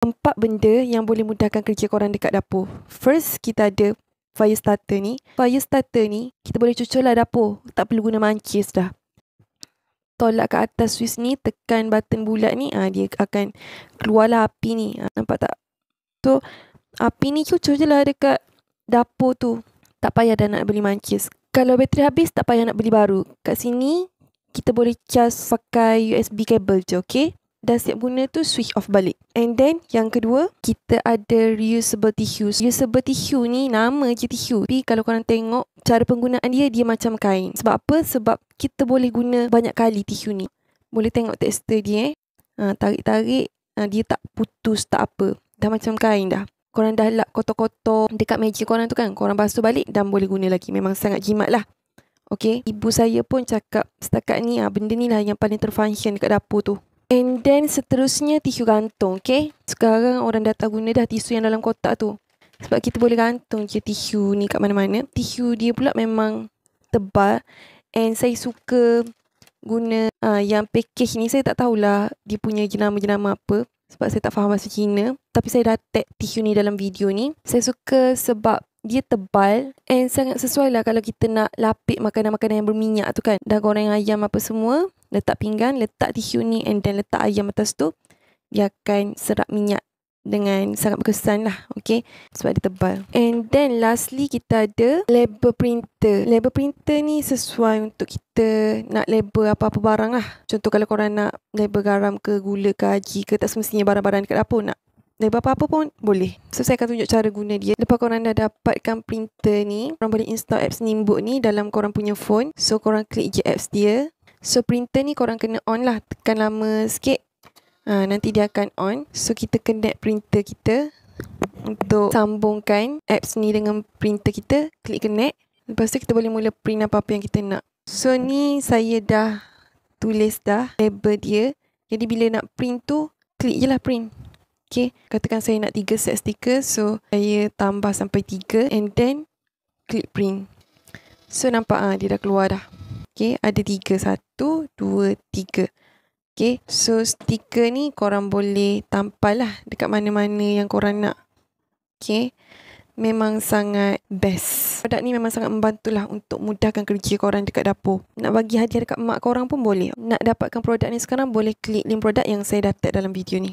4 benda yang boleh mudahkan kerja korang dekat dapur. First, kita ada fire starter ni. Fire starter ni, kita boleh cucul lah dapur. Tak perlu guna mancis dah. Tolak ke atas switch ni, tekan button bulat ni, dia akan keluarlah api ni. Nampak tak? So, api ni cucul je lah dekat dapur tu. Tak payah dah nak beli mancis. Kalau bateri habis, tak payah nak beli baru. Kat sini, kita boleh charge pakai USB cable je, okay? Dah siap guna tu, switch off balik. And then, yang kedua, kita ada reusable tissue. Reusable tissue ni, nama je tissue. Tapi kalau korang tengok, cara penggunaan dia macam kain. Sebab apa? Sebab kita boleh guna banyak kali tissue ni. Boleh tengok tekstur dia, tarik-tarik, dia tak putus, tak apa. Dah macam kain dah. Korang dah lap kotor-kotor dekat meja korang tu kan, korang basuh balik dan boleh guna lagi. Memang sangat jimat lah. Okay, ibu saya pun cakap setakat ni benda ni lah yang paling terfunction dekat dapur tu. And then seterusnya tisu gantung. Okay, sekarang orang dah tahu guna dah tisu yang dalam kotak tu. Sebab kita boleh gantung je tisu ni kat mana-mana. Tisu dia pula memang tebal. And saya suka guna yang package ni. Saya tak tahulah dia punya jenama-jenama apa. Sebab saya tak faham bahasa Cina. Tapi saya dah tag tisu ni dalam video ni. Saya suka sebab dia tebal and sangat sesuai lah kalau kita nak lapik makanan-makanan yang berminyak tu kan. Dah goreng ayam apa semua, letak pinggan, letak tisu ni and then letak ayam atas tu. Dia akan serap minyak dengan sangat berkesan lah, okay? Sebab dia tebal. And then lastly kita ada label printer. Label printer ni sesuai untuk kita nak label apa-apa barang lah. Contoh kalau korang nak label garam ke, gula ke, haji ke, tak semestinya barang-barang dekat dapur nak label apa-apa pun boleh. So saya akan tunjuk cara guna dia. Lepas korang dah dapatkan printer ni, korang boleh install apps Nimbuk ni dalam korang punya phone. So korang klik je apps dia. So printer ni korang kena on lah. Tekan lama sikit. Nanti dia akan on. So kita connect printer kita untuk sambungkan apps ni dengan printer kita. Klik connect. Lepas tu kita boleh mula print apa-apa yang kita nak. So ni saya dah tulis dah label dia. Jadi bila nak print tu, klik je lah print. Okay, katakan saya nak 3 set stiker. So saya tambah sampai 3 and then klik print. So nampak dia dah keluar dah. Okay, ada 3. 1, 2, 3. Okay, so stiker ni korang boleh tampal lah dekat mana-mana yang korang nak. Okay, memang sangat best. Produk ni memang sangat membantulah untuk mudahkan kerja korang dekat dapur. Nak bagi hadiah dekat mak korang pun boleh. Nak dapatkan produk ni sekarang, boleh klik link produk yang saya dah tag dalam video ni.